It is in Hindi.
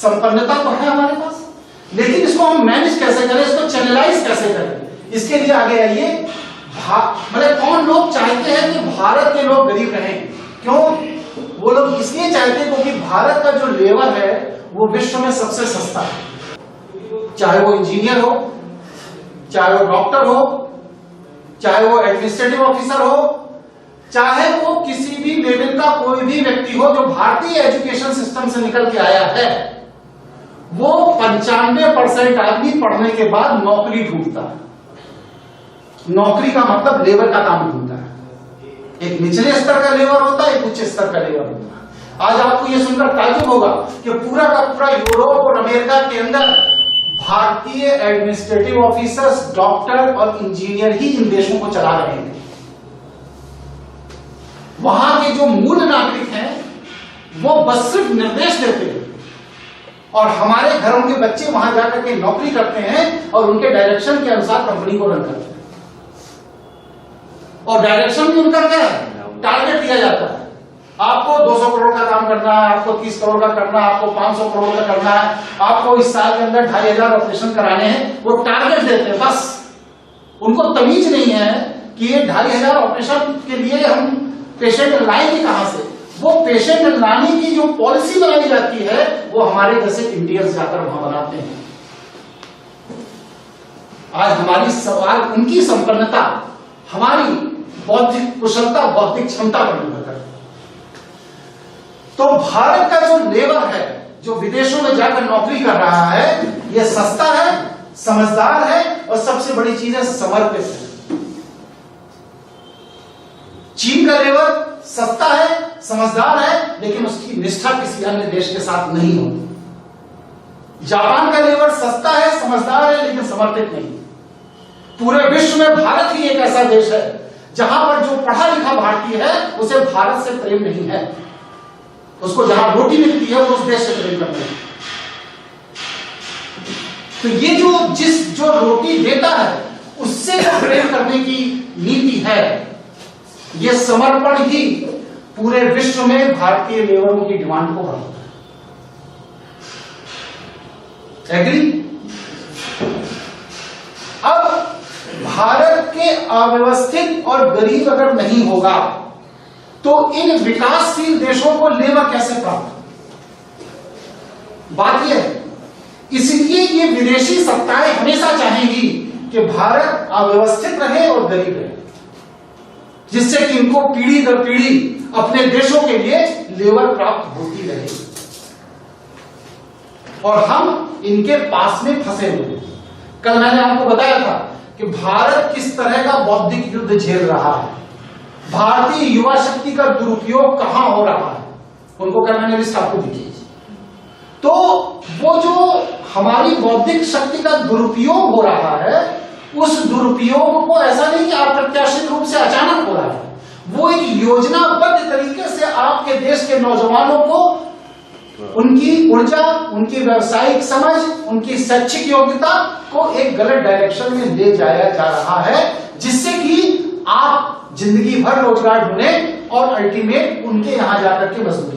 संपन्नता तो है हमारे पास, लेकिन इसको हम मैनेज कैसे करें, इसको चैनलाइज कैसे करें, इसके लिए आगे आइए। मतलब कौन लोग चाहते हैं कि भारत के लोग गरीब रहें? क्यों? वो लोग इसलिए चाहते हैं क्योंकि भारत का जो लेबर है वो विश्व में सबसे सस्ता है। चाहे वो इंजीनियर हो, चाहे वो डॉक्टर हो, चाहे वो एडमिनिस्ट्रेटिव ऑफिसर हो, चाहे वो किसी भी लेवल का कोई भी व्यक्ति हो जो भारतीय एजुकेशन सिस्टम से निकल के आया है, वो 95% आदमी पढ़ने के बाद नौकरी ढूंढता है। नौकरी का मतलब लेबर का काम ढूंढता है। एक निचले स्तर का लेबर होता है, एक उच्च स्तर का लेबर होता है। आज आपको यह सुनकर ताज्जुब होगा कि पूरा का पूरा यूरोप और अमेरिका के अंदर भारतीय एडमिनिस्ट्रेटिव ऑफिसर्स, डॉक्टर और इंजीनियर ही इन देशों को चला रहे हैं। वहां के जो मूल नागरिक हैं वो बस सिर्फ निर्देश देते हैं और हमारे घरों के बच्चे वहां जाकर के नौकरी करते हैं और उनके डायरेक्शन के अनुसार कंपनी को रन करते हैं। और डायरेक्शन भी उनका क्या है? टारगेट दिया जाता है, आपको 200 करोड़ का काम करना है, आपको 30 करोड़ का करना है, आपको 500 करोड़ का करना है, आपको इस साल के अंदर 2500 ऑपरेशन कराने हैं। वो टारगेट देते हैं, बस उनको तमीज नहीं है कि ये 2500 ऑपरेशन के लिए हम पेशेंट लाएंगे कहां से। वो पेशेंट लाने की जो पॉलिसी बनाई जाती है वो हमारे जैसे इंडियंस जाकर वहां बनाते हैं। आज हमारी सवाल उनकी संपन्नता, हमारी बौद्धिक कुशलता, बौद्धिक क्षमता पर निर्भर करती है। तो भारत का जो लेबर है जो विदेशों में जाकर नौकरी कर रहा है, यह सस्ता है, समझदार है और सबसे बड़ी चीज है समर्पित है। चीन का लेबर सस्ता है, समझदार है, लेकिन उसकी निष्ठा किसी अन्य देश के साथ नहीं होती। जापान का लेबर सस्ता है, समझदार है, लेकिन समर्पित नहीं। पूरे विश्व में भारत ही एक ऐसा देश है जहां पर जो पढ़ा लिखा भारतीय है उसे भारत से प्रेम नहीं है। उसको जहां रोटी मिलती है वो उस देश से प्रेम करते हैं। तो ये जो रोटी देता है उससे जो प्रेम करने की नीति है, ये समर्पण ही पूरे विश्व में भारतीय लेबरों की डिमांड को बढ़ाता है। एग्री? अब भारत के अव्यवस्थित और गरीब अगर नहीं होगा तो इन विकासशील देशों को लेबर कैसे प्राप्त? बात यह है, इसलिए ये विदेशी सत्ताएं हमेशा चाहेंगी कि भारत अव्यवस्थित रहे और गरीब रहे, जिससे कि इनको पीढ़ी दर पीढ़ी अपने देशों के लिए लेबर प्राप्त होती रहे और हम इनके पास में फंसे हुए। कल मैंने आपको बताया था कि भारत किस तरह का बौद्धिक युद्ध झेल रहा है, भारतीय युवा शक्ति का दुरुपयोग कहां हो रहा है, उनको कल मैंने लिस्ट आपको दी। तो वो जो हमारी बौद्धिक शक्ति का दुरुपयोग हो रहा है, उस दुरुपयोग को ऐसा नहीं कि अप्रत्याशित रूप से अचानक हो रहा है, वो एक योजनाबद्ध तरीके से आपके देश के नौजवानों को उनकी ऊर्जा, उनकी व्यावसायिक समझ, उनकी शैक्षिक योग्यता को एक गलत डायरेक्शन में ले जाया जा रहा है, जिससे कि आप जिंदगी भर रोजगार ढूंढें और अल्टीमेट उनके यहां जाकर के मजदूरी